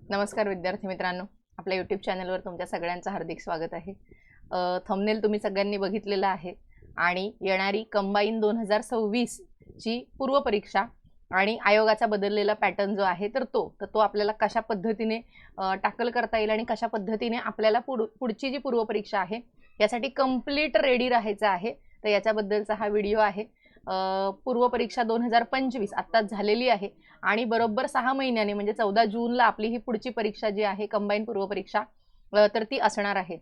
नमस्कार विद्यार्थी मित्रांनो, आपल्या यूट्यूब चॅनलवर तुमच्या सगळ्यांचं हार्दिक स्वागत आहे। थंबनेल तुम्ही सगळ्यांनी बघितलेला आहे आणि येणारी कंबाईन 2026 ची पूर्व परीक्षा आणि आयोगाचा बदललेला पॅटर्न जो आहे तर तो आपल्याला कशा पद्धतीने टॅकल करता येईल आणि कशा पद्धतीने आपल्याला पुढची जी पूर्व परीक्षा आहे यासाठी कंप्लीट रेडी राहायचं आहे, तर याच्याबद्दलचा हा व्हिडिओ आहे। पूर्व परीक्षा 2025 आत्ताच झालेली आहे आणि बरोबर 6 महिन्याने म्हणजे 14 जूनला आपली ही पुढची परीक्षा जी आहे कंबाईन पूर्व परीक्षा तर ती असणार आहे।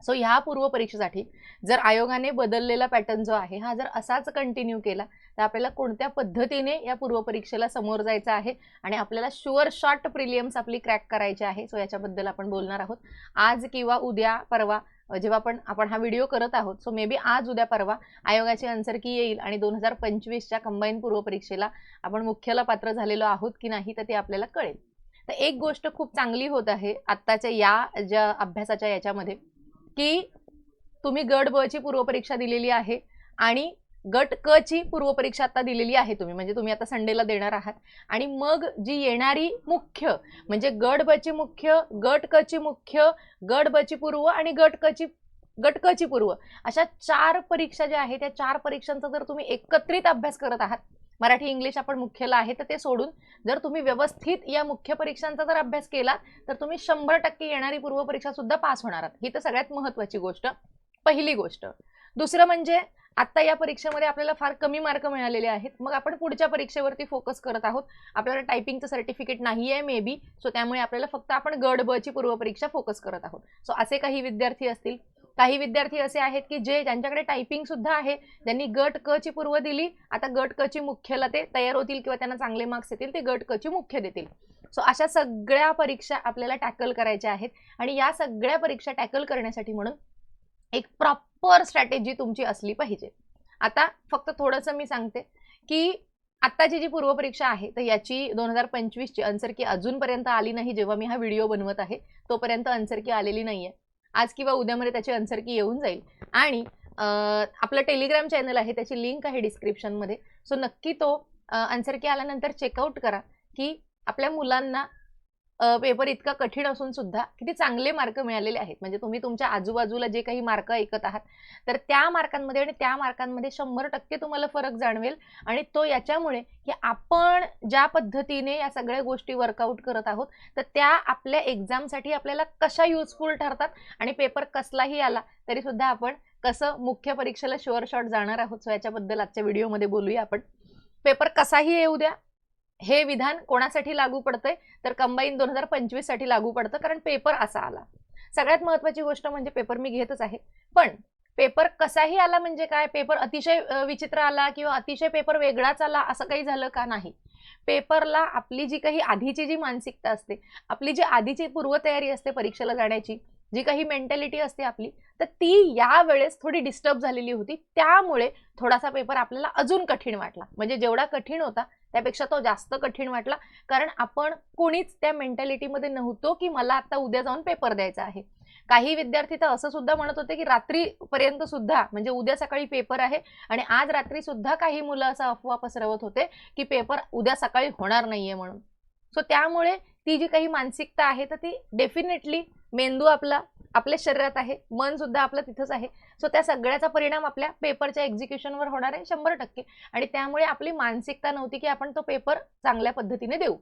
सो ह्या पूर्व परीक्षेसाठी जर आयोगाने बदललेला पॅटर्न जो आहे हा जर असाच कंटिन्यू केला तर आपल्याला कोणत्या पद्धतीने या पूर्व परीक्षेला समोर जायचं आहे आणि आपल्याला शुअर शॉट प्रिलियम्स आपली क्रॅक करायची आहे। सो याच्याबद्दल आपण बोलणार आहोत आज किंवा उद्या परवा, जेव्हा आपण हा व्हिडिओ करत आहोत। सो मे बी आज उद्या परवा आयोगाची आन्सर की येईल आणि 2025 च्या कंबाईन पूर्व परीक्षेला आपण मुख्यला पात्र झालेलो आहोत की नाही तर ते आपल्याला कळेल। तर एक गोष्ट खूप चांगली होत आहे आत्ताच्या या ज्या अभ्यासाच्या याच्यामध्ये की तुम्ही गट ब ची पूर्व परीक्षा दिलेली आहे आणि गट क ची पूर्व परीक्षा आता दिलेली आहे तुम्ही, म्हणजे तुम्ही आता संडेला देणार आहात आणि मग जी येणारी मुख्य म्हणजे गट ब ची मुख्य, गट क ची मुख्य, गट ब ची पूर्व आणि गट क ची पूर्व अशा 4 परीक्षा ज्या आहेत त्या 4 परीक्षांचा जर तुम्ही एकत्रित अभ्यास करत आहात, मराठी इंग्लिश आपण मुख्यला आहे तर ते सोडून जर तुम्ही व्यवस्थित या मुख्य परीक्षांचा जर अभ्यास केला तर तुम्ही 100% येणारी पूर्व परीक्षा सुद्धा पास होणार आहात। ही तर सगळ्यात महत्त्वाची गोष्ट, पहिली गोष्ट। दुसरं म्हणजे आता या परीक्षेमध्ये आपल्याला फार कमी मार्क मिळालेले आहेत, मग आपण पुढच्या परीक्षेवरती फोकस करत आहोत। आपल्याला टायपिंगचं सर्टिफिकेट नाहीये मे बी, सो त्यामुळे आपल्याला फक्त आपण गट ब ची पूर्व परीक्षा फोकस करत आहोत। सो असे काही विद्यार्थी असतील, काही विद्यार्थी असे आहेत की ज्यांच्याकडे टायपिंग सुद्धा आहे, ज्यांनी गट क ची पूर्व दिली, आता गट क ची मुख्यला ते तयार होतील किंवा त्यांना चांगले मार्क्स येतील ते गट क ची मुख्य देतील। सो अशा सगळ्या परीक्षा आपल्याला टॅकल करायच्या आहेत आणि या सगळ्या परीक्षा टॅकल करण्यासाठी म्हणून एक प्रॉपर स्ट्रॅटेजी तुमची असली पाहिजे। आता फक्त थोडंसं मी सांगते की आत्ताची जी पूर्व परीक्षा आहे तर याची 2025 ची आन्सर की अजूनपर्यंत आली नाही। जेव्हा मी हा व्हिडिओ बनवत आहे तोपर्यंत आन्सर की आलेली नाहीये, आज किंवा उद्यामध्ये त्याची आन्सर की येऊन जाईल आणि आपलं टेलिग्राम चॅनल आहे त्याची लिंक आहे डिस्क्रिप्शन मध्ये। सो नक्की तो आन्सर की आल्यानंतर चेकआउट करा की आपल्या मुलांना पेपर इतका कठीण असून सुद्धा किती चांगले मार्क मिळालेले आहेत। म्हणजे तुम्ही तुमच्या आजूबाजूला जे काही मार्क ऐकत आहात तर त्या मार्कांमध्ये आणि त्या मार्कांमध्ये 100% तुम्हाला फरक जाणवेल आणि तो याच्यामुळे की आपण ज्या पद्धतीने या सगळ्या गोष्टी वर्कआउट करत आहोत तर त्या आपल्या एक्झामसाठी आपल्याला कशा युजफुल ठरतात आणि पेपर कसलाही आला तरी सुद्धा आपण कसं मुख्य परीक्षेला शुअर शॉट जाणार आहोत। सो याच्याबद्दल आजच्या व्हिडिओमध्ये बोलूया आपण। पेपर कसाही येऊ द्या, हे विधान कोणासाठी लागू पडतंय तर कंबाईन 2025 साठी लागू पडतं, कारण पेपर असा आला। सगळ्यात महत्त्वाची गोष्ट म्हणजे पेपर मी घेतच आहे, पण पेपर कसाही आला म्हणजे काय, पेपर अतिशय विचित्र आला किंवा अतिशय पेपर वेगळाच आला असं काही झालं का नाही। पेपरला आपली जी काही आधीची जी मानसिकता असते, आपली जी आधीची पूर्वतयारी असते परीक्षेला जाण्याची, जी काही मेंटॅलिटी असते आपली, तर ती या वेळेस थोडी डिस्टर्ब झालेली होती। त्यामुळे थोडासा पेपर आपल्याला अजून कठीण वाटला, म्हणजे जेवढा कठीण होता त्यापेक्षा तो जास्त कठीण वाटला, कारण आपण कोणीच त्या मेंटॅलिटीमध्ये नव्हतो की मला आता उद्या जाऊन पेपर द्यायचा आहे। काही विद्यार्थी तर असं सुद्धा म्हणत होते की रात्रीपर्यंत सुद्धा, म्हणजे उद्या सकाळी पेपर आहे आणि आज रात्री सुद्धा काही मुलं असं अफवा पसरवत होते की पेपर उद्या सकाळी होणार नाहीये म्हणून। सो त्यामुळे ती जी काही मानसिकता आहे तर ती डेफिनेटली मेंदू आपल्या शरीरात आहे, मन सुद्धा आपलं तिथंच आहे। सो त्या सगळ्याचा परिणाम आपल्या पेपरच्या एक्झिक्युशनवर होणार आहे 100%, आणि त्यामुळे आपली मानसिकता नव्हती की आपण तो पेपर चांगल्या पद्धतीने देऊ।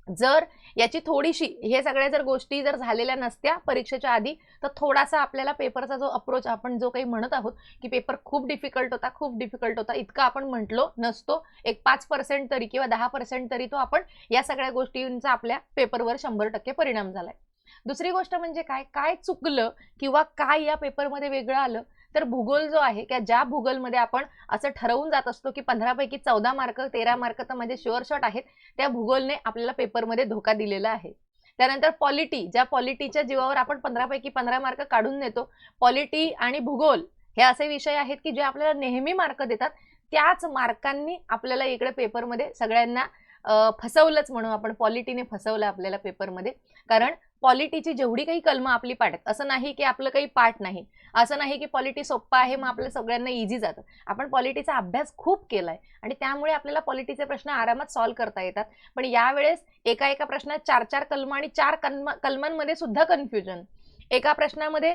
जर याची थोडीशी हे सगळ्या जर गोष्टी जर झालेल्या नसत्या परीक्षेच्या आधी तर थोडासा आपल्याला पेपरचा जो अप्रोच आपण जो काही म्हणत आहोत की पेपर खूप डिफिकल्ट होता, खूप डिफिकल्ट होता, इतका आपण म्हटलो नसतो। एक 5% तरी किंवा 10% तरी तो आपण या सगळ्या गोष्टींचा आपल्या पेपरवर 100% परिणाम झालाय। दुसरी गोष्ट म्हणजे काय चुकलं किंवा काय या पेपरमध्ये वेगळं आलं तर भूगोल जो आहे की ज्या भूगोलमध्ये आपण असं ठरवून जात असतो की 15 पैकी 14 मार्क 13 मार्क तर माझे शुअर शॉट आहेत, त्या भूगोलने आपल्याला पेपरमध्ये धोका दिलेला आहे। त्यानंतर पॉलिटी, ज्या पॉलिटीच्या जीवावर आपण 15 पैकी 15 मार्क काढून नेतो, पॉलिटी आणि भूगोल हे असे विषय आहेत की जे आपल्याला नेहमी मार्क देतात, त्याच मार्कांनी आपल्याला इकडे पेपरमध्ये सगळ्यांना फसवलंच म्हणून आपण, पॉलिटीने फसवलं आपल्याला पेपरमध्ये. कारण पॉलिटीची जेवढी काही कलमं आपली पाठ आहेत, असं नाही की आपलं काही पाठ नाही, असं नाही की पॉलिटी सोप्पा आहे मग आपल्या सगळ्यांना इझी जातं. आपण पॉलिटीचा अभ्यास खूप केलाय आणि त्यामुळे आपल्याला पॉलिटीचे प्रश्न आरामात सॉल्व्ह करता येतात. पण यावेळेस एका एका प्रश्नात 4-4 कलमं आणि 4 कलमांमध्ये सुद्धा कन्फ्युजन. एका प्रश्नामध्ये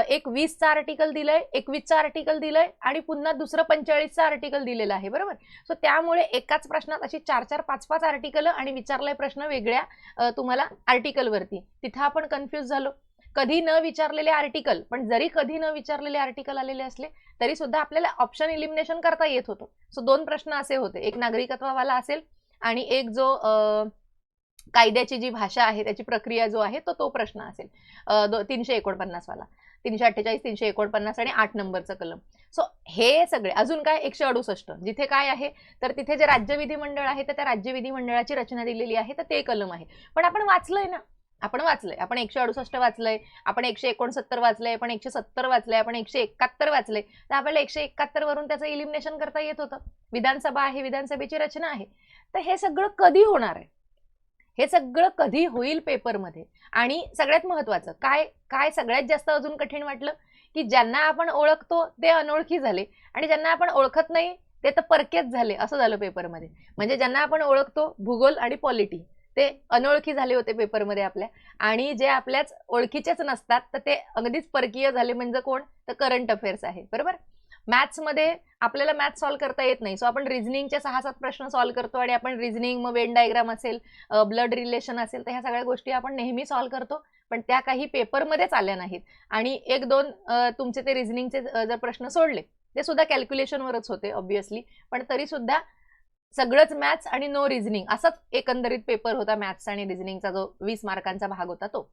एक 20चा आर्टिकल दिलंय, 21चा आर्टिकल दिलंय आणि पुन्हा दुसरं 45चा आर्टिकल दिलेलं आहे, बरोबर. सो त्यामुळे एकाच प्रश्नात अशी 4-4, 5-5 आर्टिकल आणि विचारलाय प्रश्न वेगळ्या तुम्हाला आर्टिकलवरती. तिथं आपण कन्फ्युज झालो. कधी न विचारलेले आर्टिकल, पण जरी कधी न विचारलेले आर्टिकल आलेले असले तरी सुद्धा आपल्याला ऑप्शन इलिमिनेशन करता येत होतं. सो 2 प्रश्न असे होते, एक नागरिकत्वावाला असेल आणि एक जो कायद्याची जी भाषा आहे त्याची प्रक्रिया जो आहे तो प्रश्न असेल 349 वाला, 348, 349 आणि 8 नंबरचं कलम. सो हे सगळे अजून काय 168 जिथे काय आहे तर तिथे जे राज्य विधिमंडळ आहे तर त्या राज्य विधिमंडळाची रचना दिलेली आहे तर ते कलम आहे. पण आपण वाचलंय ना, आपण 168 वाचलंय, आपण 169 वाचलंय, आपण 170 वाचलंय, आपण 171 वाचलंय. तर आपल्याला 171 वरून त्याचं इलिमिनेशन करता येत होतं. विधानसभा आहे, विधानसभेची रचना आहे. तर हे सगळं कधी होणार आहे, हे सगळं कधी होईल पेपरमध्ये. आणि सगळ्यात महत्वाचं काय काय सगळ्यात जास्त अजून कठीण वाटलं की ज्यांना आपण ओळखतो ते अनोळखी झाले आणि ज्यांना आपण ओळखत नाही ते तर परकेच झाले, असं झालं पेपरमध्ये. म्हणजे ज्यांना आपण ओळखतो भूगोल आणि पॉलिटी ते अनोळखी झाले होते पेपरमध्ये आपल्या, आणि जे आपल्याच ओळखीचेच नसतात तर ते अगदीच परकीय झाले. म्हणजे कोण, तर करंट अफेअर्स आहे, बरोबर. मॅथ्समध्ये आपल्याला मॅथ सॉल्व्ह करता येत नाही, सो आपण रिझनिंगचे 6-7 प्रश्न सॉल्व्ह करतो आणि आपण रिझनिंग, मग वेन डायग्राम असेल, ब्लड रिलेशन असेल, तर ह्या सगळ्या गोष्टी आपण नेहमी सॉल्व्ह करतो. पण त्या काही पेपरमध्येच आल्या नाहीत. आणि 1-2 तुमचे ते रिझनिंगचे जर प्रश्न सोडले ते सुद्धा कॅल्क्युलेशनवरच होते ऑब्व्हियसली, पण तरी सुद्धा सगळंच मॅथ्स आणि नो रिझनिंग असाच एकंदरीत पेपर होता. मॅथ्स आणि रिझनिंगचा जो 20 मार्कांचा भाग होता तो.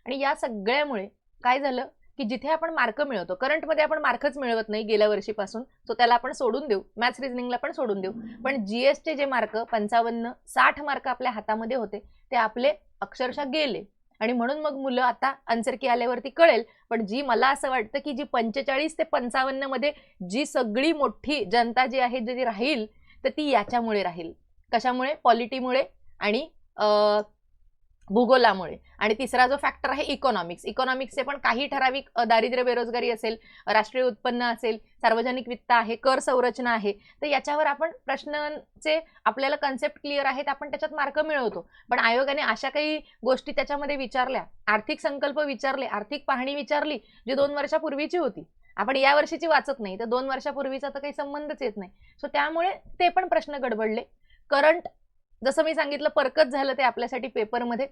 आणि या सगळ्यामुळे काय झालं की जिथे आपण मार्क मिळवतो, करंटमध्ये आपण मार्कच मिळवत नाही गेल्या वर्षीपासून, तो त्याला आपण सोडून देऊ, मॅथ्स रिझनिंगला पण सोडून देऊ. पण जीएसचे जे मार्क 55-60 मार्क आपल्या हातामध्ये होते ते आपले अक्षरशः गेले. आणि म्हणून मग मुलं आता आन्सर की आल्यावरती कळेल, पण जी मला असं वाटतं की जी 45 ते 55 मध्ये जी सगळी मोठी जनता जी आहे जी राहील तर ती याच्यामुळे राहील. कशामुळे, पॉलिटीमुळे आणि भूगोलामुळे. आणि तिसरा जो फॅक्टर आहे इकॉनॉमिक्स. इकॉनॉमिक्सचे पण काही ठराविक दारिद्र्य बेरोजगारी असेल, राष्ट्रीय उत्पन्न असेल, सार्वजनिक वित्त आहे, कर संरचना आहे, तर याच्यावर आपण प्रश्नांचे आपल्याला कन्सेप्ट क्लिअर आहेत, आपण त्याच्यात मार्क मिळवतो. पण आयोगाने अशा काही गोष्टी त्याच्यामध्ये विचारल्या, आर्थिक संकल्प विचारले, आर्थिक पाहणी विचारली जी 2 वर्षापूर्वीची होती. आपण या वर्षीची वाचत नाही तर 2 वर्षापूर्वीचा तर काही संबंधच येत नाही. सो त्यामुळे ते पण प्रश्न गडबडले. करंट जसं मी सांगितलं परकच झालं ते आपल्यासाठी पेपरमध्ये.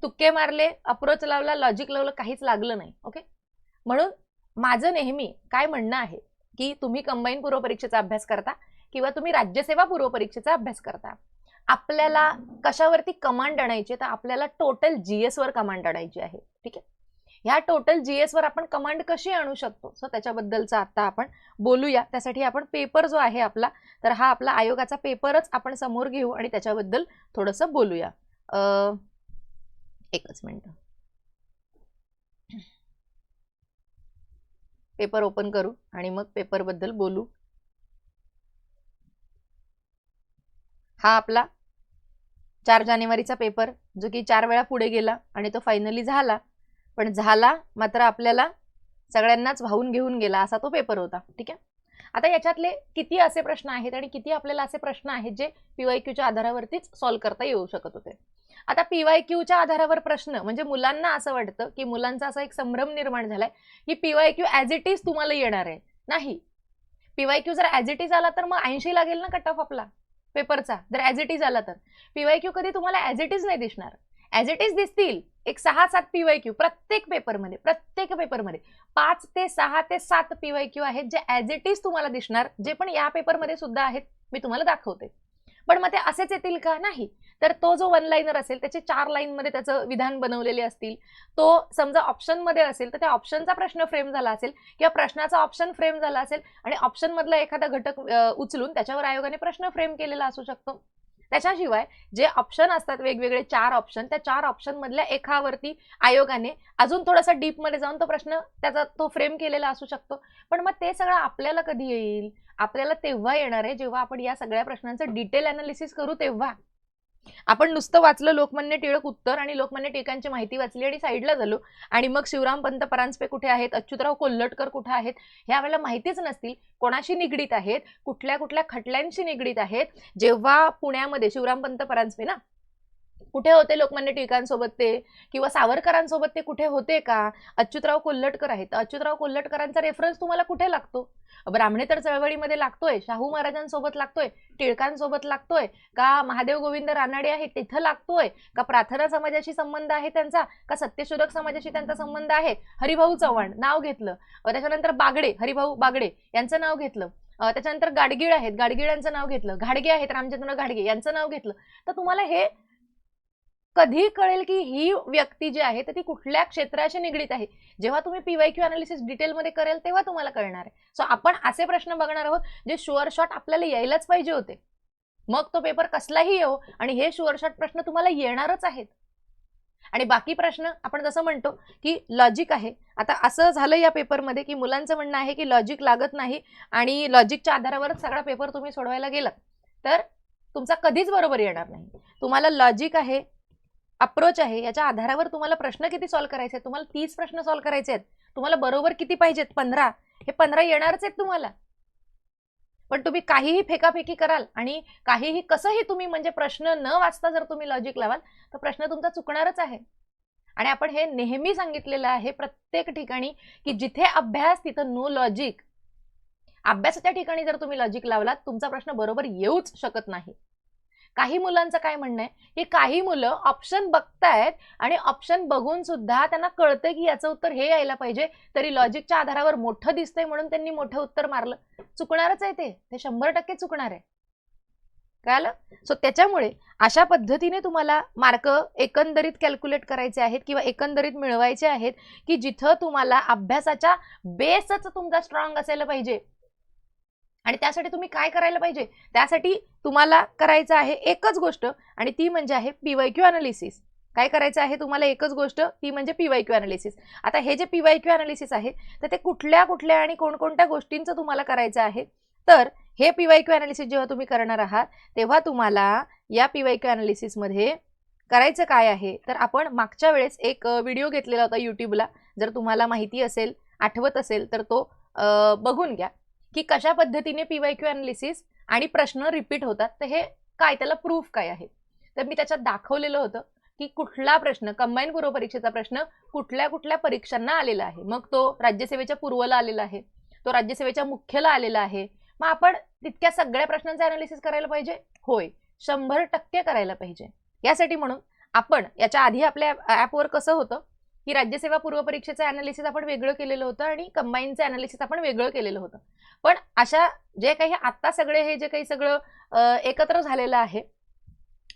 तुक्के मारले, अप्रोच लावला, लॉजिक लावलं, काहीच लागलं नाही. ओके. म्हणून माझं नेहमी काय म्हणणं आहे की तुम्ही कंबाईन पूर्व परीक्षेचा अभ्यास करता किंवा तुम्ही राज्यसेवा पूर्व परीक्षेचा अभ्यास करता, आपल्याला कशावरती कमांड आणायची, तर आपल्याला टोटल जीएस वर कमांड आणायची आहे. ठीक आहे. ह्या टोटल जीएस वर आपण कमांड कशी आणू शकतो, सो त्याच्याबद्दलचा आता आपण बोलूया. त्यासाठी आपण पेपर जो आहे आपला, तर हा आपला आयोगाचा पेपरच आपण समोर घेऊ आणि त्याच्याबद्दल थोडंसं बोलूया. एकच मिनिट, पेपर ओपन करू आणि मग पेपर बद्दल बोलू. हा आपला 4 जानेवारीचा पेपर, जो की 4 वेळा पुढे गेला आणि तो फायनली झाला. पण झाला मात्र आपल्याला सगळ्यांनाच वाहून घेऊन गेला असा तो पेपर होता. ठीक आहे. आता याच्यातले किती असे प्रश्न आहेत आणि किती आपल्याला असे प्रश्न आहेत जे पीवायक्यूच्या आधारावरतीच सॉल्व्ह करता येऊ शकत होते. आता पीवायक्यूच्या आधारावर प्रश्न म्हणजे मुलांना असं वाटतं की मुलांचा असा एक संभ्रम निर्माण झालाय की पीवायक्यू ॲज इट इज तुम्हाला येणार आहे. नाही, पीवायक्यू जर ॲज इट इज आला तर मग 80 लागेल ना कट ऑफ आपला पेपरचा. जर ॲज इट इज आला तर पीवायक्यू कधी तुम्हाला ॲज इट इज नाही दिसणार. ॲज इट इज दिसतील एक 6-7 पीवायक्यू प्रत्येक पेपरमध्ये 5 ते 6 ते 7 पीवायक्यू आहेत जे ॲज इट इज तुम्हाला दिसणार, जे पण या पेपरमध्ये सुद्धा आहेत, मी तुम्हाला दाखवते. पण मग ते असेच येतील का, नाही. तर तो जो 1 लाईनर असेल त्याचे 4 लाईनमध्ये त्याचं विधान बनवलेले असतील. तो समजा ऑप्शनमध्ये असेल तर त्या ऑप्शनचा प्रश्न फ्रेम झाला असेल किंवा प्रश्नाचा ऑप्शन फ्रेम झाला असेल आणि ऑप्शन मधला एखादा घटक उचलून त्याच्यावर आयोगाने प्रश्न फ्रेम केलेला असू शकतो. त्याच्याशिवाय जे ऑप्शन असतात वेगवेगळे 4 ऑप्शन, त्या 4 ऑप्शन मधल्या एकावरती आयोगाने अजून थोडासा डीप मध्ये जाऊन तो प्रश्न त्याचा तो फ्रेम केलेला असू शकतो. पण मग ते सगळं आपल्याला कधी येईल, आपल्याला तेव्हा येणार आहे जेव्हा आपण या सगळ्या प्रश्नांचं डिटेल अनालिसिस करू तेव्हा. आपण नुसतं वाचलं लोकमान्य टिळक उत्तर आणि लोकमान्य टिळकांची माहिती वाचली आणि साईडला झालो, आणि मग शिवरामपंत परांजपे कुठे आहेत, अच्युतराव कोल्हटकर कुठे आहेत ह्या वेळेला माहितीच नसतील, कोणाशी निगडीत आहेत, कुठल्या कुठल्या खटल्यांशी निगडीत आहेत. जेव्हा पुण्यामध्ये शिवरामपंत परांजपे ना कुठे होते लोकमान्य टिळकांसोबत ते, किंवा सावरकरांसोबत ते कुठे होते का, अच्युतराव कोल्हटकर आहेत, अच्युतराव कोल्हटकरांचा रेफरन्स तुम्हाला कुठे लागतो, ब्राह्मणेतर चळवळीमध्ये लागतोय, शाहू महाराजांसोबत लागतोय, टिळकांसोबत लागतोय का, महादेव गोविंद रानडे आहेत तिथं लागतोय का, प्रार्थना समाजाशी संबंध आहे त्यांचा का, सत्यशोधक समाजाशी त्यांचा संबंध आहे, हरिभाऊ चव्हाण नाव घेतलं, त्याच्यानंतर बागडे, हरिभाऊ बागडे यांचं नाव घेतलं, त्याच्यानंतर गाडगीळ आहेत, गाडगिळांचं नाव घेतलं, घाडगे आहेत रामचंद्र घाडगे यांचं नाव घेतलं, तर तुम्हाला हे कधी कळेल की ही व्यक्ती जी आहे तर ती कुठल्या क्षेत्राशी निगडीत आहे. जेव्हा तुम्ही पीवायक्यू अनालिसिस डिटेलमध्ये करेल तेव्हा तुम्हाला कळणार आहे. सो आपण असे प्रश्न बघणार आहोत जे शुअर शॉट आपल्याला यायलाच पाहिजे होते, मग तो पेपर कसलाही येऊ आणि हे शुअर शॉट प्रश्न तुम्हाला येणारच आहेत. आणि बाकी प्रश्न आपण जसं म्हणतो की लॉजिक आहे, आता असं झालं या पेपरमध्ये की मुलांचं म्हणणं आहे की लॉजिक लागत नाही आणि लॉजिकच्या आधारावरच सगळा पेपर तुम्ही सोडवायला गेलात तर तुमचा कधीच बरोबर येणार नाही. तुम्हाला लॉजिक आहे, अप्रोच आहे, याच्या आधारावर तुम्हाला प्रश्न किती सॉल्व्ह करायचे आहेत, तुम्हाला 30 प्रश्न सॉल्व्ह करायचे आहेत, तुम्हाला बरोबर किती पाहिजेत 15, हे 15 येणारच आहेत तुम्हाला. पण तुम्ही काहीही फेकाफेकी कराल आणि काहीही कसंही तुम्ही म्हणजे प्रश्न न वाचता जर तुम्ही लॉजिक लावाल तर प्रश्न तुमचा चुकणारच आहे. आणि आपण हे नेहमी सांगितलेलं आहे प्रत्येक ठिकाणी की जिथे अभ्यास तिथं नो लॉजिक. अभ्यासाच्या ठिकाणी जर तुम्ही लॉजिक लावलात तुमचा प्रश्न बरोबर येऊच शकत नाही. काही मुलांचं काय म्हणणं आहे की काही मुलं ऑप्शन बघतायत आणि ऑप्शन बघून सुद्धा त्यांना कळतंय की याचं उत्तर हे यायला पाहिजे, तरी लॉजिकच्या आधारावर मोठं दिसतंय म्हणून त्यांनी मोठं उत्तर मारलं. चुकणारच आहे ते 100% चुकणार आहे. कळलं? सो त्याच्यामुळे अशा पद्धतीने तुम्हाला मार्क एकंदरीत कॅल्क्युलेट करायचे आहेत किंवा एकंदरीत मिळवायचे आहेत की जिथं तुम्हाला अभ्यासाचा बेसच तुमचा स्ट्रॉंग असायला पाहिजे. आणि त्यासाठी तुम्ही काय करायला पाहिजे, त्यासाठी तुम्हाला करायचं आहे एकच गोष्ट आणि ती म्हणजे आहे पीवायक्यू अनालिसिस. काय करायचं आहे तुम्हाला एकच गोष्ट, ती म्हणजे पीवायक्यू अनालिसिस. आता हे जे पीवायक्यू अनालिसिस आहे तर ते कुठल्या कुठल्या आणि कोणकोणत्या गोष्टींचं तुम्हाला करायचं आहे, तर हे पीवायक्यू अनालिसिस जेव्हा तुम्ही करणार आहात तेव्हा तुम्हाला या पीवायक्यू अनालिसिसमध्ये करायचं काय आहे, तर आपण मागच्या वेळेस एक व्हिडिओ घेतलेला होता यूट्यूबला, जर तुम्हाला माहिती असेल आठवत असेल तर तो बघून घ्या की कशा पद्धतीने पीवायक्यू अनालिसिस आणि प्रश्न रिपीट होतात, तर हे काय त्याला प्रूफ काय आहे. तर मी त्याच्यात दाखवलेलं होतं की कुठला प्रश्न कंबाईन पूर्व परीक्षेचा प्रश्न कुठल्या कुठल्या परीक्षांना आलेला आहे, मग तो राज्यसेवेच्या पूर्वला आलेला आहे, तो राज्यसेवेच्या मुख्यला आलेला आहे, मग आपण तितक्या सगळ्या प्रश्नांचे अनालिसिस करायला पाहिजे. होय, 100% करायला पाहिजे. यासाठी म्हणून आपण याच्या आधी आपल्या ॲपवर कसं होतं की राज्यसेवा पूर्व परीक्षेचं अनालिसिस आपण वेगळं केलेलं होतं आणि कंबाईनचं अनालिसिस आपण वेगळं केलेलं होतं. पण अशा जे काही आता सगळे हे जे काही सगळं एकत्र झालेलं आहे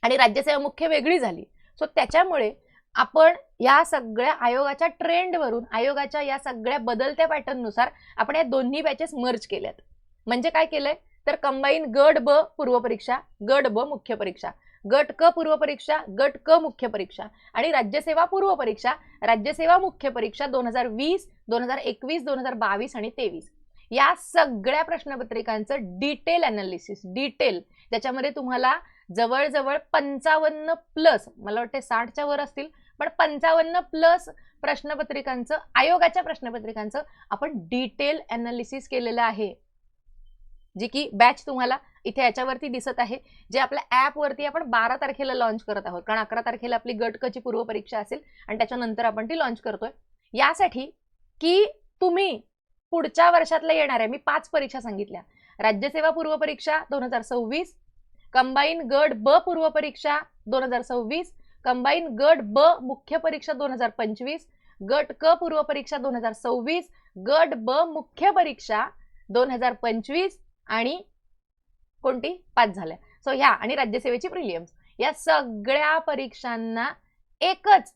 आणि राज्यसेवा मुख्य वेगळी झाली, सो त्याच्यामुळे आपण या सगळ्या आयोगाच्या ट्रेंडवरून आयोगाच्या या सगळ्या बदलत्या पॅटर्ननुसार आपण या दोन्ही बॅचेस मर्ज केल्यात. म्हणजे काय केलंय, तर कंबाईन गट ब पूर्व परीक्षा, गट ब मुख्य परीक्षा, गट क पूर्व परीक्षा, गट क मुख्य परीक्षा आणि राज्यसेवा पूर्व परीक्षा, राज्यसेवा मुख्य परीक्षा 2020, 2021, 2022 आणि 23 या सगळ्या प्रश्नपत्रिकांचं डिटेल अनालिसिस, डिटेल ज्याच्यामध्ये तुम्हाला जवळजवळ 55+, मला वाटते 60च्या वर असतील, पण 55+ प्रश्नपत्रिकांचं आयोगाच्या प्रश्नपत्रिकांचं आपण डिटेल अनालिसिस केलेलं आहे, जी की बॅच तुम्हाला इथे याच्यावरती दिसत आहे, जे आपल्या ॲपवरती आपण 12 तारखेला लॉन्च करत आहोत, कारण 11 तारखेला आपली गट क ची पूर्व परीक्षा असेल आणि त्याच्यानंतर आपण ती लॉन्च करतोय यासाठी की तुम्ही पुढच्या वर्षातल्या येणाऱ्या, मी 5 परीक्षा सांगितल्या, राज्यसेवा पूर्व परीक्षा 2026, कंबाईन गट ब पूर्व परीक्षा 2026, कंबाईन गट ब मुख्य परीक्षा 2025, गट क पूर्व परीक्षा 2026, गट ब मुख्य परीक्षा 2025 आणि कोणती 5 झाल्या. सो ह्या आणि राज्यसेवेची प्रिलियम्स या सगळ्या परीक्षांना एकच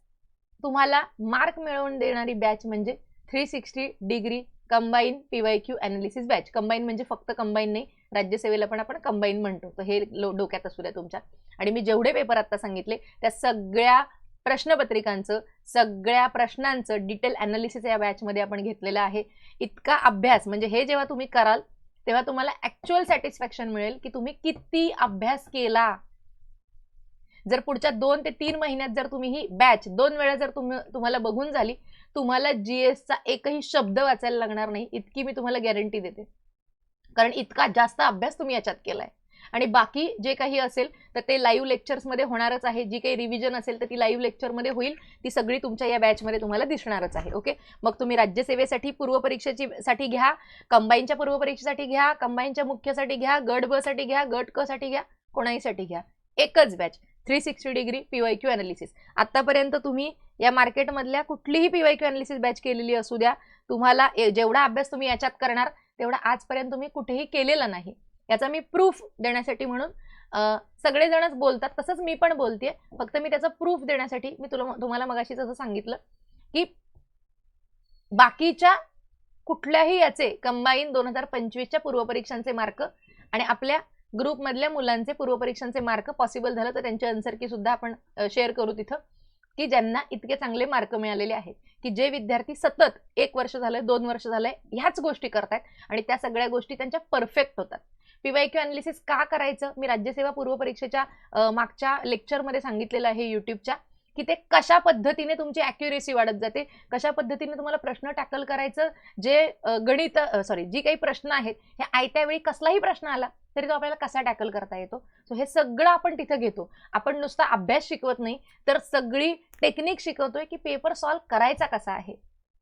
तुम्हाला मार्क मिळवून देणारी बॅच म्हणजे 360 degree combine PYQ analysis batch. Combine म्हणजे फक्त कंबाईन नाही, राज्यसेवेला पण आपण कंबाईन म्हणतो, तर हे डोक्यात असू द्या तुमच्या. आणि मी जेवढे पेपर आता सांगितले त्या सगळ्या प्रश्नपत्रिकांचं, सगळ्या प्रश्नांचं डिटेल अनालिसिस या बॅचमध्ये आपण घेतलेलं आहे. इतका अभ्यास म्हणजे हे जेव्हा तुम्ही कराल तेव्हा तुम्हाला ॲक्च्युअल सॅटिस्फॅक्शन मिळेल की तुम्ही किती अभ्यास केला. जर पुढच्या 2 ते 3 महिन्यात जर तुम्ही ही बॅच 2 वेळा जर तुम्हाला बघून झाली, तुम्हाला GSचा एकही शब्द वाचायला लागणार नाही, इतकी मी तुम्हाला गॅरंटी देते. कारण इतका जास्त अभ्यास तुम्ही याच्यात केलाय. आणि बाकी जे काही असेल तर ते लाईव्ह लेक्चर्समध्ये होणारच आहे. जी काही रिव्हिजन असेल तर ती लाईव्ह लेक्चरमध्ये होईल, ती सगळी तुमच्या या बॅचमध्ये तुम्हाला दिसणारच आहे. ओके, मग तुम्ही राज्यसेवेसाठी पूर्वपरीक्षेसाठी घ्या, कंबाईनच्या पूर्वपरीक्षेसाठी घ्या, कंबाईनच्या मुख्यसाठी घ्या, गट ब साठी घ्या, गट क साठी घ्या, कोणाहीसाठी घ्या, एकच बॅच 360 डिग्री PYQ अनालिसिस. आतापर्यंत तुम्ही या मार्केटमधल्या कुठलीही PYQ अनालिसिस बॅच केलेली असू द्या, तुम्हाला जेवढा अभ्यास तुम्ही याच्यात करणार तेवढा आजपर्यंत तुम्ही कुठेही केलेला नाही. याचा मी प्रूफ देण्यासाठी म्हणून सगळेजणच बोलतात, तसंच मी पण बोलतेय, फक्त मी त्याचा प्रूफ देण्यासाठी मी तुम्हाला मगाशीच असं सांगितलं की बाकीच्या कुठल्याही याचे कंबाईन 2025च्या पूर्वपरीक्षांचे मार्क आणि आपल्या ग्रुपमधल्या मुलांचे पूर्वपरीक्षांचे मार्क पॉसिबल झालं तर त्यांची आन्सर की सुद्धा आपण शेअर करू तिथं, की ज्यांना इतके चांगले मार्क मिळालेले आहेत, की जे विद्यार्थी सतत 1 वर्ष झालंय 2 वर्ष झालंय ह्याच गोष्टी करतायत आणि त्या सगळ्या गोष्टी त्यांच्या परफेक्ट होतात. PYQ अनालिसिस का करायचं मी राज्यसेवा पूर्वपरीक्षेच्या मागच्या लेक्चरमध्ये सांगितलेलं आहे युट्यूबच्या, की ते कशा पद्धतीने तुमची ॲक्युरेसी वाढत जाते, कशा पद्धतीने तुम्हाला प्रश्न टॅकल करायचं, जे जी काही प्रश्न आहेत हे आयत्या वेळी कसलाही प्रश्न आला तरी तो आपल्याला कसा टॅकल करता येतो. सो हे सगळं आपण तिथं घेतो. आपण नुसता अभ्यास शिकवत नाही तर सगळी टेक्निक शिकवतोय की पेपर सॉल्व्ह करायचा कसा आहे,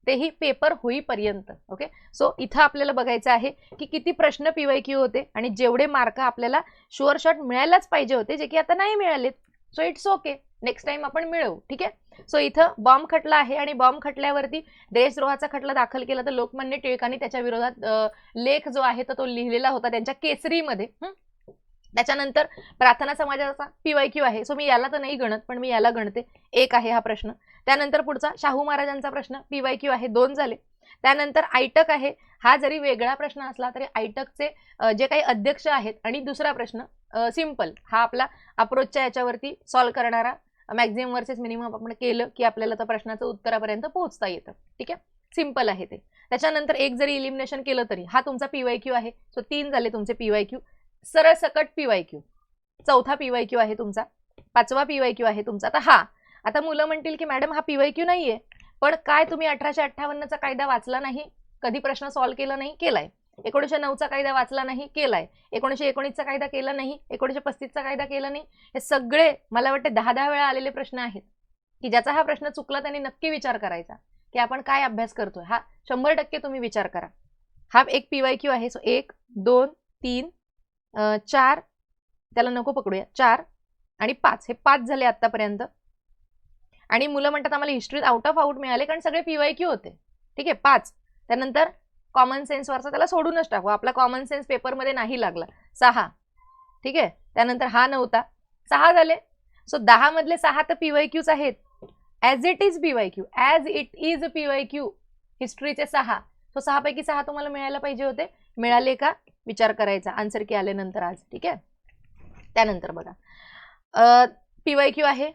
तेही पेपर होईपर्यंत. ओके, सो इथं आपल्याला बघायचं आहे की किती प्रश्न PYQ होते आणि जेवढे मार्क आपल्याला शुअर शॉट मिळायलाच पाहिजे होते, जे की आता नाही मिळालेत. So it's okay, next time आपण मिळवू. ठीक आहे, सो इथं बॉम्ब खटला आहे आणि बॉम्ब खटल्यावरती देशद्रोहाचा खटला दाखल केला तर लोकमान्य टिळकांनी त्याच्या विरोधात लेख जो आहे तो लिहिलेला होता त्यांच्या केसरीमध्ये. त्याच्यानंतर प्रार्थना समाजाचा PYQ आहे. सो मी याला तर नाही गणत पण मी याला गणते, 1 आहे हा प्रश्न. त्यानंतर पुढचा शाहू महाराजांचा प्रश्न PYQ आहे, 2 झाले. त्यानंतर आयटक आहे, हा जरी वेगळा प्रश्न असला तरी आयटकचे जे काही अध्यक्ष आहेत आणि दुसरा प्रश्न सिंपल, हा आपला अप्रोचच्या याच्यावरती सॉल्व्ह करणारा मॅक्झिमम वर्सेस मिनिमम आपण केलं की आपल्याला त्या प्रश्नाचं उत्तरापर्यंत पोहोचता येतं. ठीक आहे, सिंपल आहे ते. त्याच्यानंतर एक जरी इलिमिनेशन केलं तरी हा तुमचा PYQ आहे. सो 3 झाले तुमचे PYQ. सरळ सकट PYQ. 4था PYQ आहे तुमचा, 5वा PYQ आहे तुमचा. आता मुलं म्हणतील की मॅडम हा PYQ नाहीये, पण काय तुम्ही 1858चा कायदा वाचला नाही, कधी प्रश्न सॉल्व्ह केला नाही, केलाय. 1909चा कायदा वाचला नाही, केलाय. 1919चा कायदा केला नाही, 1935चा कायदा केला नाही. हे सगळे मला वाटते 10-10 वेळा आलेले प्रश्न आहेत की ज्याचा हा प्रश्न चुकला त्यांनी नक्की विचार करायचा की आपण काय अभ्यास करतोय. हा 100% तुम्ही विचार करा. हा एक PYQ आहे. सो 1 2 3 4, त्याला नको पकडूया, 4 आणि 5, हे 5 झाले आतापर्यंत. आणि मुलं म्हणतात आम्हाला हिस्ट्रीत आउट ऑफ आउट मिळाले कारण सगळे PYQ होते. ठीक आहे, 5. त्यानंतर कॉमन सेन्सवरचा त्याला सोडूनच टाकू, आपला कॉमन सेन्स पेपरमध्ये नाही लागला. 6. ठीक आहे, त्यानंतर हा नव्हता, 6 झाले. सो 10 मधले 6 तर PYQच आहेत, as it is PYQ. हिस्ट्रीचे 6. So 6 पैकी 6 तुम्हाला मिळायला पाहिजे होते. मिळाले का विचार करायचा आन्सर की आल्यानंतर आज. ठीक आहे, त्यानंतर बघा PYQ आहे,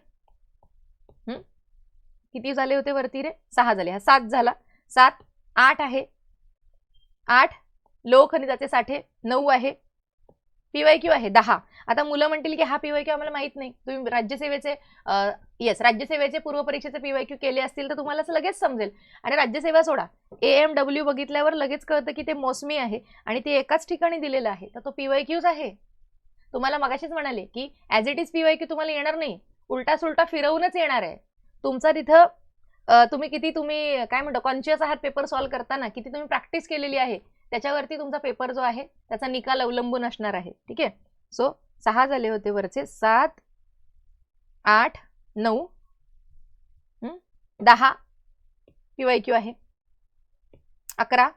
किती झाले होते वरती रे, 6 झाले, हा 7 झाला. 7 8 आहे, 8 लोहखनिजाचे साठे 9 आहे. PYQ आहे 10. आता मुलं म्हणतील की हा PYQ आम्हाला माहित नाही, तुम्ही राज्यसेवेचे पूर्वपरीक्षेचे PYQ केले असतील तर तुम्हाला लगेच समजेल. आणि राज्यसेवा सोडा, AMW बघितल्यावर लगेच कळतं की ते मोसमी आहे आणि ते एकाच ठिकाणी दिलेलं आहे, तर तो PYQच आहे. तुम्हाला मगाशीच म्हणाले की ॲज इट इज PYQ तुम्हाला येणार नाही, उलटा सुलटा फिरवूनच येणार आहे. तुमचा तिथं तुम्ही काय म्हणतो कॉन्शियस आहात पेपर सॉल्व्ह करताना, किती तुम्ही प्रॅक्टिस केलेली आहे त्याच्यावरती तुमचा पेपर जो आहे त्याचा निकाल अवलंबून असणार आहे. ठीक आहे, सो 6 झाले होते वरचे, 7 8 9 10 PYQ आहे. 11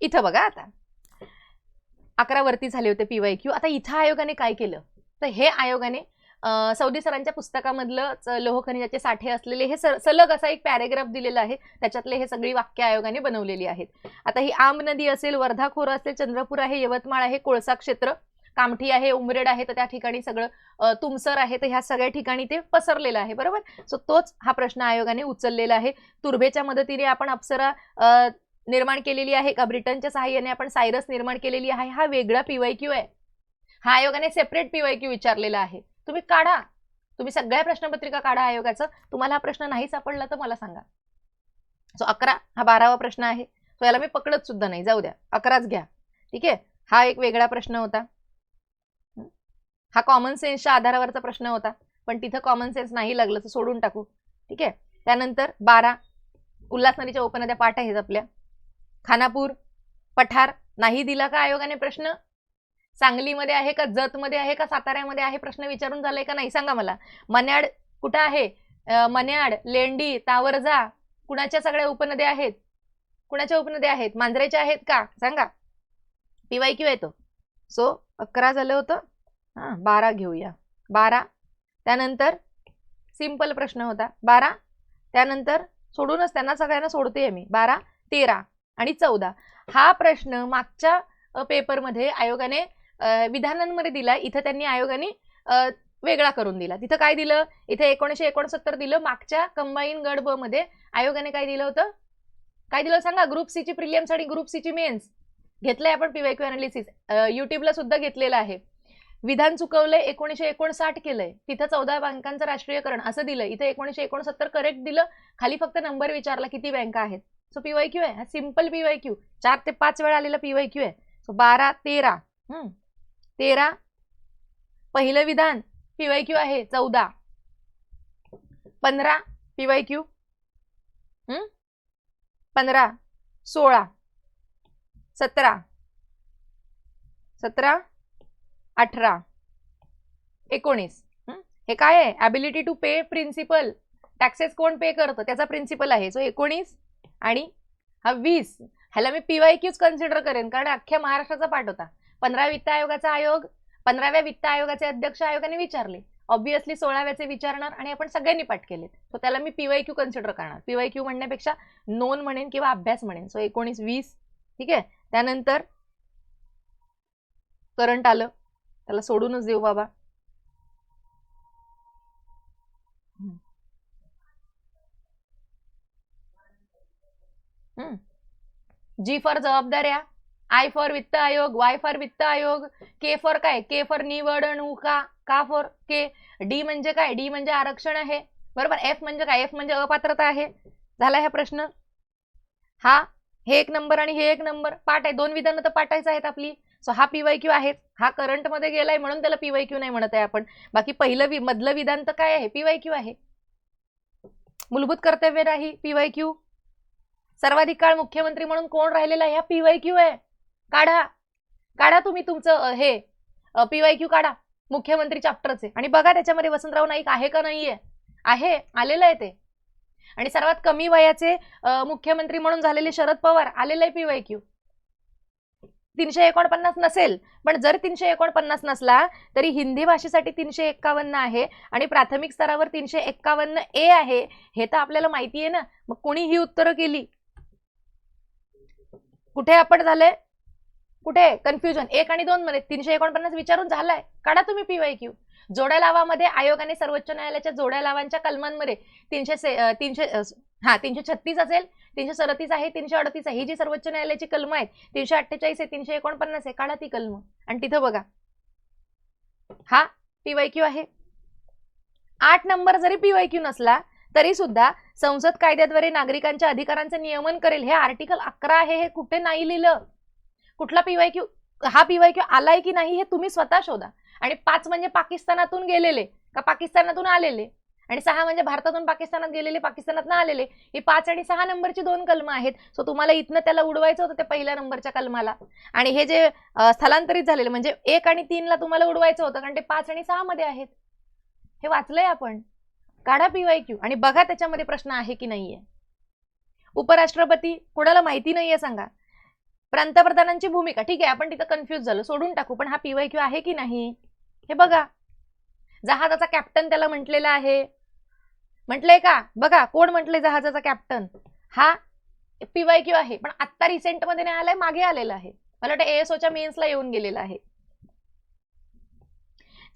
इथं बघा, आता 11 वरती झाले होते PYQ. आता इथं आयोगाने काय केलं तर हे आयोगाने सौदी सरांच्या पुस्तकामधलं लोहखनिजाचे साठे असलेले हे सलग असा एक पॅरेग्राफ दिलेला आहे, त्याच्यातले हे सगळी वाक्य आयोगाने बनवलेली आहेत. आता ही आंब नदी असेल, वर्धा खोरं असेल, चंद्रपूर आहे, यवतमाळ आहे, कोळसा क्षेत्र, कामठी आहे, उमरेड आहे, तर त्या ठिकाणी सगळं तुमसर आहे, तर ह्या सगळ्या ठिकाणी ते पसरलेलं आहे. बरोबर, सो तोच हा प्रश्न आयोगाने उचललेला आहे. तुर्भेच्या मदतीने आपण अप्सरा निर्माण केलेली आहे का, ब्रिटनच्या सहाय्याने आपण सायरस निर्माण केलेली आहे, हा वेगळा PYQ आहे. हा आयोगाने सेपरेट PYQ विचारलेला आहे. तुम्ही काढा, तुम्ही सगळ्या प्रश्नपत्रिका काढा आयोगाचं. तुम्हाला हा प्रश्न नाही सापडला तर मला सांगा. सो 11 हा 12वा प्रश्न आहे. सो याला मी पकडत सुद्धा नाही, जाऊ द्या, 11च घ्या. ठीक आहे. हा एक वेगळा प्रश्न होता. हा कॉमन सेन्सच्या आधारावरचा प्रश्न होता, पण तिथं कॉमन सेन्स नाही लागलं तर सोडून टाकू. ठीक आहे. त्यानंतर 12 उल्हास नदीच्या उपनद्या पाठ आहेत आपल्या. खानापूर पठार नाही दिला का आयोगाने प्रश्न? सांगलीमध्ये आहे का, जतमध्ये आहे का, साताऱ्यामध्ये आहे, प्रश्न विचारून झालाय का नाही सांगा मला. मन्याड कुठं आहे? मन्याड, लेंडी, तावरजा कुणाच्या सगळ्या उपनद्या आहेत? कुणाच्या उपनद्या आहेत? मांजरेच्या आहेत का सांगा. PYQ येतो. सो 11 झालं होतं. 12 घेऊया. 12 त्यानंतर सिंपल प्रश्न होता 12. त्यानंतर सोडूनच त्यांना सगळ्यांना सोडते मी. 12, 13 आणि 14 हा प्रश्न मागच्या पेपरमध्ये आयोगाने विधानांमध्ये दिला. इथं त्यांनी आयोगाने वेगळा करून दिला. तिथं काय दिलं? इथे 1969 दिलं. मागच्या कंबाईन गट ब मध्ये आयोगाने काय दिलं होतं? काय दिलं सांगा. ग्रुप सी ची प्रिलिम्स आणि ग्रुप सी ची मेन्स घेतलंय आपण. PYQ अनालिसिस युट्यूबला सुद्धा घेतलेलं आहे. विधान चुकवलंय 1959 केलंय. तिथं 14 बँकांचं राष्ट्रीयकरण असं दिलं. इथं 1969 करेक्ट दिलं. खाली फक्त नंबर विचारला किती बँका आहेत. सो PYQ आहे. हा सिंपल PYQ 4 ते 5 वेळा आलेला PYQ आहे. सो 12, 13 13 पहिलं विधान PYQ आहे. 14 15 PYQ 15 16 17 17 18 19 हे काय आहे? Ability to pay principle. Taxes कोण पे करतं त्याचा प्रिन्सिपल आहे. सो 19 आणि हा 20 ह्याला मी PYQच कन्सिडर करेन, कारण अख्ख्या महाराष्ट्राचा पाठ होता. 15 वित्त आयोगाचा आयोग, 15व्या वित्त आयोगाचे अध्यक्ष आयोगाने विचारले. ऑब्व्हियसली 16व्याचे विचारणार आणि आपण सगळ्यांनी पाठ केले. सो त्याला मी PYQ कन्सिडर करणार. PYQ म्हणण्यापेक्षा नोन म्हणेन किंवा अभ्यास म्हणेन. सो 19 20 ठीक आहे. त्यानंतर करंट आलं, त्याला सोडूनच देऊ बाबा. G फॉर जबाबदाऱ्या, I फॉर वित्त आयोग, Y फॉर वित्त आयोग, K फॉर काय? K फॉर निवडणूक, का फॉर K. D म्हणजे काय? D म्हणजे आरक्षण आहे बरोबर. F म्हणजे काय? F म्हणजे अपात्रता आहे. झाला हा प्रश्न. हा हे 1 नंबर आणि हे 1 नंबर पाठ आहे. 2 विधानं तर पाठायचं आहेत आपली. सो हा PYQ आहे. हा करंट मध्ये गेलाय म्हणून त्याला PYQ नाही म्हणत आहे आपण. बाकी पहिलं मधलं विधान तर काय आहे? PYQ आहे. मूलभूत कर्तव्य नाही PYQ. सर्वाधिक काळ मुख्यमंत्री म्हणून कोण राहिलेला आहे? हा PYQ आहे. काढा काढा तुम्ही तुमचं हे PYQ काढा मुख्यमंत्री चॅप्टरचे आणि बघा त्याच्यामध्ये वसंतराव नाईक आहे का नाहीये. आहे, आलेलं आहे ते. आणि सर्वात कमी वयाचे मुख्यमंत्री म्हणून झालेले शरद पवार आलेलं आहे PYQ. 349 नसेल, पण जर 349 नसला तरी हिंदी भाषेसाठी 351 आहे आणि प्राथमिक स्तरावर 351A आहे. हे तर आपल्याला माहिती आहे ना. मग कोणी ही उत्तरं केली? कुठे आपण झालंय? कुठे कन्फ्युजन? 1 आणि 2 मध्ये 349 विचारून झालाय. काढा तुम्ही PYQ. जोड्या लावामध्ये आयोगाने सर्वोच्च न्यायालयाच्या जोड्या लावांच्या कलमांमध्ये 336 असेल, 337 आहे, 338 आहे. ही जी सर्वोच्च न्यायालयाची कलम आहेत 348 आहे, 349 आहे. काढा ती कलम आणि तिथं बघा हा PYQ आहे. 8 नंबर जरी PYQ नसला तरी सुद्धा संसद कायद्याद्वारे नागरिकांच्या अधिकारांचं नियमन करेल. हे आर्टिकल 11 आहे. हे कुठे नाही लिहिलं. कुठला PYQ? हा PYQ आलाय की नाही हे तुम्ही स्वतः शोधा. आणि 5 म्हणजे पाकिस्तानातून गेलेले का पाकिस्तानातून आलेले, आणि 6 म्हणजे भारतातून पाकिस्तानात गेलेले, पाकिस्तानातून आलेले. ही 5 आणि 6 नंबरची 2 कलम आहेत. सो तुम्हाला इथनं त्याला उडवायचं होतं ते पहिल्या नंबरच्या कलमाला, आणि हे जे स्थलांतरित झालेले म्हणजे 1 आणि 3 ला तुम्हाला उडवायचं होतं, कारण ते 5 आणि 6 मध्ये आहेत. हे वाचलंय आपण. काढा PYQ आणि बघा त्याच्यामध्ये प्रश्न आहे की नाहीये. उपराष्ट्रपती कोणाला माहिती नाहीये सांगा. पंतप्रधानांची भूमिका ठीक आहे, आपण तिथं कन्फ्युज झालो, सोडून टाकू. पण हा PYQ आहे की नाही हे बघा. जहाजाचा कॅप्टन त्याला म्हटलेला आहे. म्हटलंय का? बघा कोण म्हटलंय जहाजाचा कॅप्टन. हा PYQ आहे, पण आता रिसेंट मध्ये नाही आलाय, मागे आलेला आहे. मला वाटतं ASOच्या मेन्सला येऊन गेलेला आहे.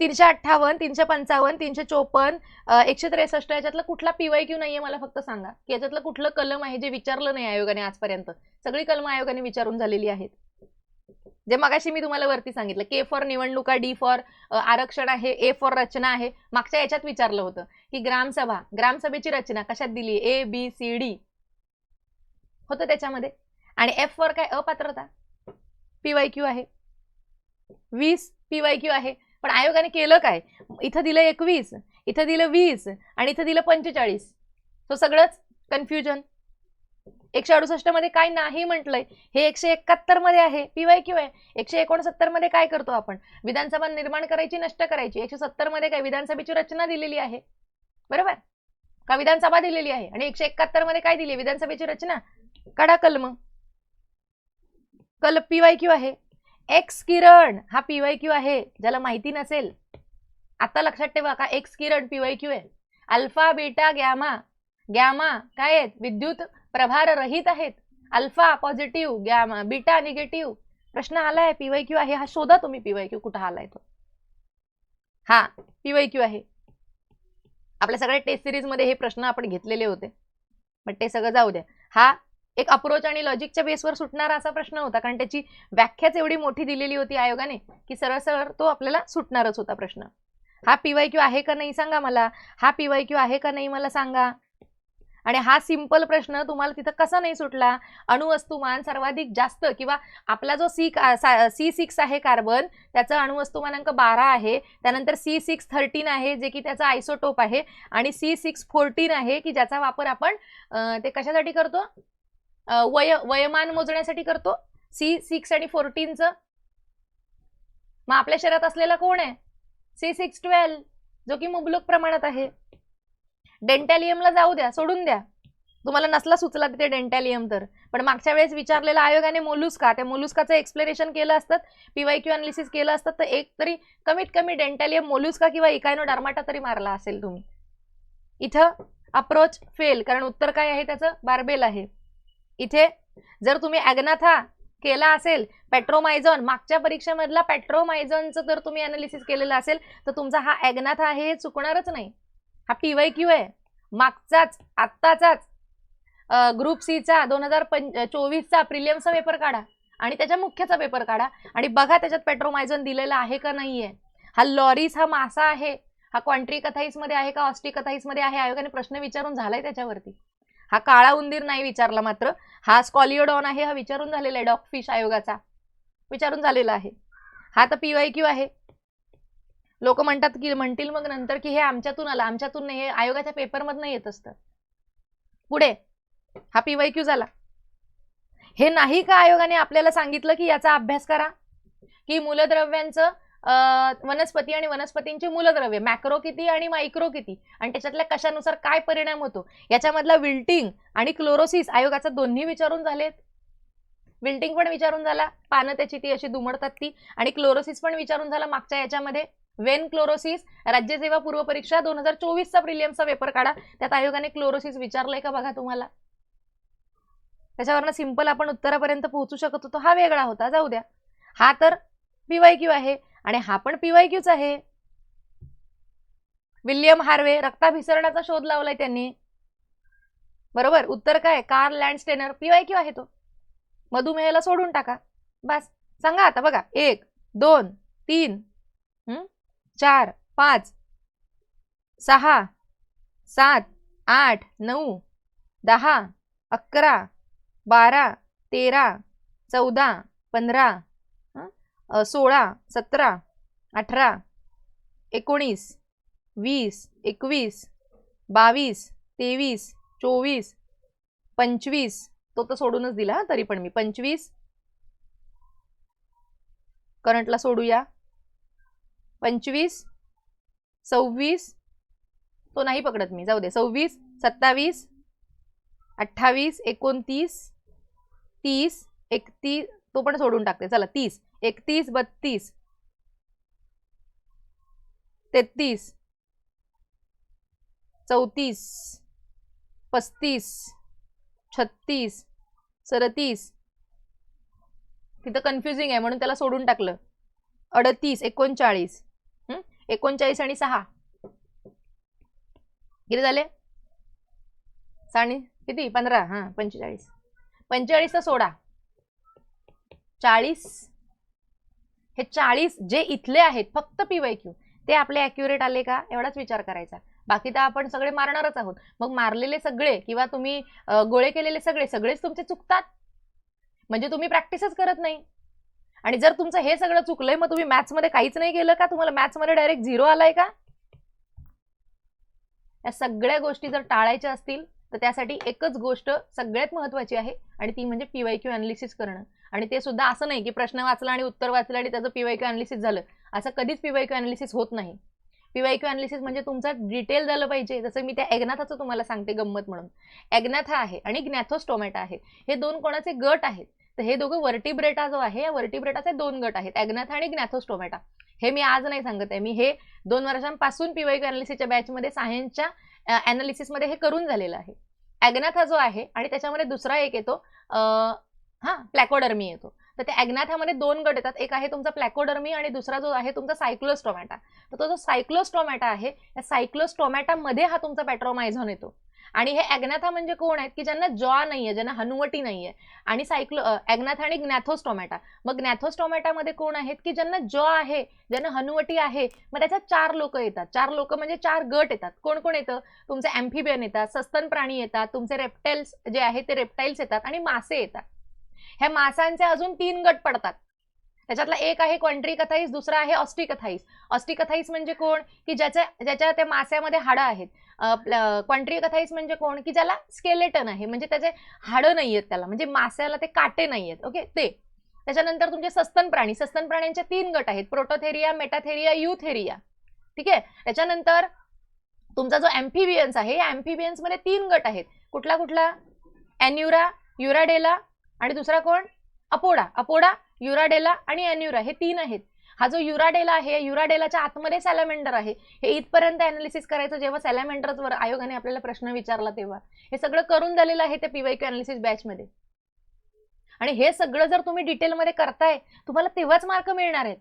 358, 355, 354, 163 याच्यातलं कुठला PYQ नाहीये मला फक्त सांगा की याच्यातलं कुठलं कलम आहे जे विचारलं नाही आयोगाने आजपर्यंत. सगळी कलम आयोगाने विचारून झालेली आहेत. जे मगाशी मी तुम्हाला वरती सांगितलं, के फॉर निवडणुका, डी फॉर आरक्षण आहे, ए फॉर रचना आहे. मागच्या याच्यात विचारलं होतं की ग्रामसभेची रचना कशात दिली, ए बी सी डी होतं त्याच्यामध्ये. आणि एफ फॉर काय, अपात्रता, PYQ आहे. 20 PYQ आहे. पण आयोगाने केलं काय, इथं दिलं 21, इथं दिलं 20 आणि इथं दिलं 45. तो सगळंच कन्फ्युजन. 168 मध्ये काय नाही म्हटलंय, हे 171 मध्ये आहे, PYQ आहे. 169 मध्ये काय करतो आपण, विधानसभा निर्माण करायची, नष्ट करायची. 170 मध्ये काय, विधानसभेची रचना दिलेली आहे, बरोबर का, विधानसभा दिलेली आहे. आणि 171 मध्ये काय दिली, विधानसभेची रचना. काढा कलम. PYQ आहे. एक्स किरण हा PYQ आहे. ज्याला माहिती नसेल आता लक्षात ठेवा का, एक्स किरण PYQ आहे. अल्फा बीटा गॅमा, गॅमा काय आहेत, विद्युत प्रभार रहित आहेत. Alpha positive, gamma beta negative. प्रश्न आलाय, PYQ आहे. हा शोधा तुम्ही PYQ कुठं आलाय तो. हा PYQ आहे. आपल्या सगळ्या टेस्ट सिरीज मध्ये हे प्रश्न आपण घेतलेले होते, पण ते सगळं जाऊ द्या. हा एक अप्रोच आणि लॉजिकच्या बेसवर सुटणारा असा प्रश्न होता, कारण त्याची व्याख्याच एवढी मोठी दिलेली होती आयोगाने की सरळ सरळ तो आपल्याला सुटणारच होता प्रश्न. हा PYQ आहे का नाही सांगा मला, हा PYQ आहे का नाही मला सांगा. आणि हा सिंपल प्रश्न तुम्हाला तिथं कसा नाही सुटला, अणुवस्तुमान सर्वाधिक जास्त किंवा आपला जो C6 आहे कार्बन, त्याचा अणुवस्तुमानांक 12 आहे. त्यानंतर C613 आहे जे की त्याचा आयसोटोप आहे. आणि C614 आहे की ज्याचा वापर आपण ते कशासाठी करतो, वयमान मोजण्यासाठी करतो. C6 आणि 14चं. मग आपल्या शरीरात असलेला कोण आहे, C612 जो की मुबलक प्रमाणात आहे. डेंटॅलियमला जाऊ द्या, सोडून द्या, तुम्हाला नसला सुचला तिथे डेंटॅलियम तर. पण मागच्या वेळेस विचारलेलं आयोगाने मोलुस्का, त्या मोलुस्काचं एक्सप्लेनेशन केलं असतं, PYQ अनालिसिस केलं असतं, तर एक तरी कमीत कमी डेंटॅलियम मोलुस्का किंवा इकायनोडर्माटा तरी मारला असेल तुम्ही. इथं अप्रोच फेल, कारण उत्तर काय आहे त्याचं, बार्बेल आहे. इथे जर तुम्ही ॲग्नाथा केला असेल, पेट्रोमायझॉन मागच्या परीक्षेमधला पेट्रोमायझॉनचं जर तुम्ही अनालिसिस केलेलं असेल तर तुमचा हा ॲग्नाथा आहे हे चुकणारच नाही. हा PYQ आहे मागचाच, आत्ताचाच. ग्रुप Cचा 2024चा प्रिलियमचा पेपर काढा आणि त्याच्या मुख्यचा पेपर काढा आणि बघा त्याच्यात पेट्रोमायझॉन दिलेला आहे का नाहीये. हा लॉरीस हा मासा आहे, हा क्वांट्रिकथाईस मध्ये आहे का ऑस्टिकथाईस मध्ये आहे, आयोगाने प्रश्न विचारून झालाय त्याच्यावरती. हा काळा उंदीर नाही विचारला मात्र, हा स्कॉलिओडॉन आहे, हा विचारून झालेला आहे, डॉगफिश आयोगाचा विचारून झालेला आहे. हा तर PYQ आहे. लोक म्हणतील मग नंतर की हे आमच्यातून आलं, आमच्यातून नाही, हे आयोगाच्या पेपरमधनं येत असतं. पुढे हा PYQ झाला. हे नाही का आयोगाने आपल्याला सांगितलं की याचा अभ्यास करा, की मूलद्रव्यांचं वनस्पती आणि वनस्पतींचे मूलद्रव्य मॅक्रो किती आणि मायक्रो किती आणि त्याच्यातल्या कशानुसार काय परिणाम होतो, याच्यामधला विल्टिंग आणि क्लोरोसिस आयोगाचा दोन्ही विचारून झालेत. विल्टिंग पण विचारून झाला, पानं त्याची ती अशी दुमडतात ती, आणि क्लोरोसिस पण विचारून झाला मागच्या याच्यामध्ये. वेन क्लोरोसिस, राज्य सेवा पूर्व परीक्षा 2024चा प्रिलियमचा पेपर काढा, त्यात आयोगाने क्लोरोसिस विचारलंय का बघा तुम्हाला. त्याच्यावरनं सिंपल आपण उत्तरापर्यंत पोहोचू शकत होतो, हा वेगळा होता, जाऊ द्या. हा तर PYQ आहे आणि हा पण PYQच आहे. विल्यम हार्वे, रक्ताभिसरणाचा शोध लावलाय त्यांनी, बरोबर. उत्तर काय, कार्ल लँडस्टेनर, PYQ आहे तो. मधुमेहाला सोडून टाका बस. सांगा आता बघा, 1 2 3 4 5 6 7 8 9 10 11 12 13 14 15 16 17 18 19 20 21 22 23 24 25, तो तर सोडूनच दिला तरी पण मी 25 करंटला सोडूया, 25 26 तो नाही पकडत मी, जाऊ दे. 26 27 28 29 30 31 तो पण सोडून टाकते, चला 30 31 32 33 34 35 36 37, तिथं कन्फ्युजिंग आहे म्हणून त्याला सोडून टाकलं. 38 39 39 आणि 6 किती झाले, किती 15, 45 45 तर सोडा, 40 हे 40 जे इथले आहेत फक्त PYQ ते आपले ॲक्युरेट आले का एवढाच विचार करायचा. बाकी तर आपण सगळे मारणारच आहोत. मग मारलेले सगळे किंवा तुम्ही गोळे केलेले सगळेच तुमचे चुकतात, म्हणजे तुम्ही प्रॅक्टिसच करत नाही. आणि जर तुमचं हे सगळं चुकलंय मग तुम्ही मॅथ्समध्ये काहीच नाही केलं का? तुम्हाला मॅथ्समध्ये डायरेक्ट 0 आलाय का? या सगळ्या गोष्टी जर टाळायच्या असतील तर त्यासाठी एकच गोष्ट सगळ्यात महत्त्वाची आहे आणि ती म्हणजे PYQ अनालिसिस करणं. आणि ते सुद्धा असं नाही की प्रश्न वाचला आणि उत्तर वाचलं आणि त्याचं PYQ अनालिसिस झालं. असं कधीच PYQ अनालिसिस होत नाही. PYQ अनालिसिस म्हणजे तुमचं डिटेल झालं पाहिजे. जसं मी त्या ॲग्नाथाचं तुम्हाला सांगते गंमत म्हणून. ॲग्नाथा आहे आणि ग्नॅथोस्टोमॅटा आहे, हे दोन कोणाचे गट आहेत? तर हे दोघं वर्टिब्रेटा जो आहे या वर्टिब्रेटाचे 2 गट आहेत, ॲग्नाथा आणि ग्नॅथोस्टोमॅटा. हे मी आज नाही सांगत आहे, मी हे 2 वर्षांपासून PYQ अनालिसिसच्या बॅचमध्ये सायन्सच्या ॲनालिसिसमध्ये हे करून झालेलं आहे. ॲग्नाथा जो आहे आणि त्याच्यामध्ये दुसरा एक येतो प्लॅकोडर्मी येतो. तर त्या ॲग्नाथामध्ये 2 गट येतात, एक आहे तुमचा प्लॅकोडर्मी आणि दुसरा जो आहे तुमचा सायक्लोस्टोमॅटा. तर तो जो सायक्लोस्टोमॅटा आहे या सायक्लोस्टोमॅटामध्ये हा तुमचा पॅट्रोमायझॉन येतो. आणि हे ॲग्नाथा म्हणजे कोण आहेत की ज्यांना जॉ नाहीये, ज्यांना हनुवटी नाहीये. आणि ॲग्नाथा आणि ग्नॅथोस्टोमॅटा. मग ग्नॅथोस्टोमॅटामध्ये कोण आहेत की ज्यांना जॉ आहे, ज्यांना हनुवटी आहे. मग त्याच्यात 4 लोक येतात. 4 लोक म्हणजे 4 गट येतात. कोण कोण येतं? तुमचे ॲम्फिबियन येतात, सस्तन प्राणी येतात, तुमचे रेप्टाइल्स जे आहेत ते रेप्टाइल्स येतात आणि मासे येतात. ह्या मासांचे अजून 3 गट पडतात. त्याच्यातला एक आहे क्वांट्रिकथाईस, दुसरा आहे ऑस्टिकथाईस. ऑस्टिकथाईस म्हणजे कोण की ज्याच्या त्या मास्यामध्ये हाडं आहेत. क्वांट्रिकथाईस म्हणजे कोण की ज्याला स्केलेटन आहे, म्हणजे त्याचे हाडं नाही आहेत त्याला, म्हणजे मास्याला ते काटे नाही आहेत. ओके, ते. त्याच्यानंतर तुमचे सस्तन प्राणी. सस्तन प्राण्यांचे 3 गट आहेत, प्रोटोथेरिया, मेटाथेरिया, यूथेरिया. ठीक आहे. त्याच्यानंतर तुमचा जो ॲम्फिबियन्स आहे या ॲम्फिबियन्समध्ये 3 गट आहेत. कुठला कुठला? ॲन्युरा, युराडेला आणि दुसरा कोण? अपोडा, युराडेला आणि ॲन्युरा, हे 3 आहेत. हा जो युराडेला आहे, युराडेलाच्या आतमध्ये सॅलमेंडर आहे. हे इथपर्यंत अनालिसिस करायचं जेव्हा सॅलमेंडरवर आयोगाने आपल्याला प्रश्न विचारला तेव्हा. हे सगळं करून झालेलं आहे त्या PYQ अनालिसिस बॅचमध्ये. आणि हे सगळं जर तुम्ही डिटेलमध्ये करताय तुम्हाला तेव्हाच मार्क मिळणार आहेत.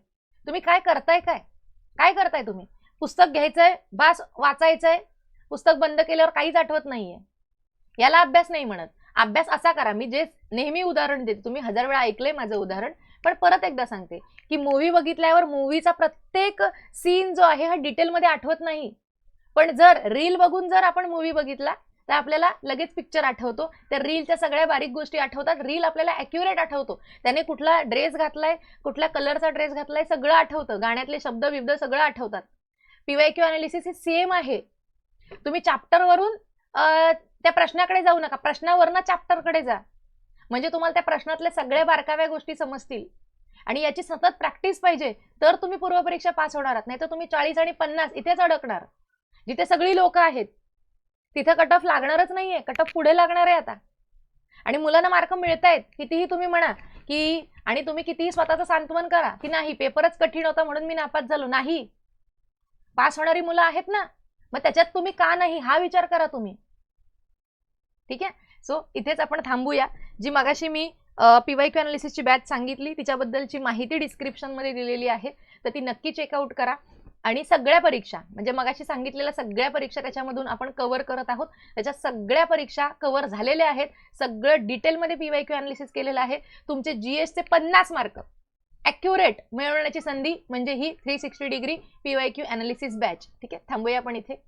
तुम्ही काय करताय? काय करताय तुम्ही? पुस्तक घ्यायचंय, बास वाचायचंय, पुस्तक बंद केल्यावर काहीच आठवत नाहीये, याला अभ्यास नाही म्हणत. अभ्यास असा करा, मी जे नेहमी उदाहरण देते, तुम्ही 1000 वेळा ऐकलंय माझं उदाहरण, पण परत एकदा सांगते की मूवी बघितल्यावर मूवीचा प्रत्येक सीन जो आहे हा डिटेलमध्ये आठवत नाही. पण जर रील बघून जर आपण मूवी बघितला तर आपल्याला लगेच पिक्चर आठवतो. त्या रीलच्या सगळ्या बारीक गोष्टी आठवतात. रील आपल्याला ॲक्युरेट आठवतो. त्याने कुठला ड्रेस घातलाय, कुठल्या कलरचा ड्रेस घातलाय सगळं आठवतं. गाण्यातले शब्द बिब्द सगळं आठवतात. PYQ अनालिसिस हे सेम आहे. तुम्ही चॅप्टरवरून त्या प्रश्नाकडे जाऊ नका, प्रश्नावरनं चॅप्टरकडे जा, म्हणजे तुम्हाला त्या प्रश्नातल्या सगळ्या बारकाव्या गोष्टी समजतील. आणि याची सतत प्रॅक्टिस पाहिजे, तर तुम्ही पूर्वपरीक्षा पास होणार आहात. नाही तर तुम्ही 40 आणि 50 इथेच अडकणार. जिथे सगळी लोक आहेत तिथं कट ऑफ लागणारच नाहीये, कट ऑफ पुढे लागणार आहे आता. आणि मुलांना मार्क मिळतायत, कितीही तुम्ही म्हणा की, आणि तुम्ही कितीही स्वतःचं सांत्वन करा की नाही पेपरच कठीण होता म्हणून मी नापास झालो. नाही, पास होणारी मुलं आहेत ना, मग त्याच्यात तुम्ही का नाही हा विचार करा तुम्ही. ठीक आहे. सो इथेच आपण थांबूया. जी मगाशी मी PYQ अनालिसिसची बॅच सांगितली तिच्याबद्दलची माहिती डिस्क्रिप्शनमध्ये दिलेली आहे, तर ती नक्की चेकआउट करा. आणि सगळ्या परीक्षा म्हणजे मगाशी सांगितलेल्या सगळ्या परीक्षा त्याच्यामधून आपण कव्हर करत आहोत. त्याच्या सगळ्या परीक्षा कव्हर झालेल्या आहेत. सगळं डिटेलमध्ये PYQ अनालिसिस केलेलं आहे. तुमचे GSचे 50 मार्क ॲक्युरेट मिळवण्याची संधी म्हणजे ही 360 डिग्री PYQ अनालिसिस बॅच. ठीक आहे, थांबूया आपण इथे.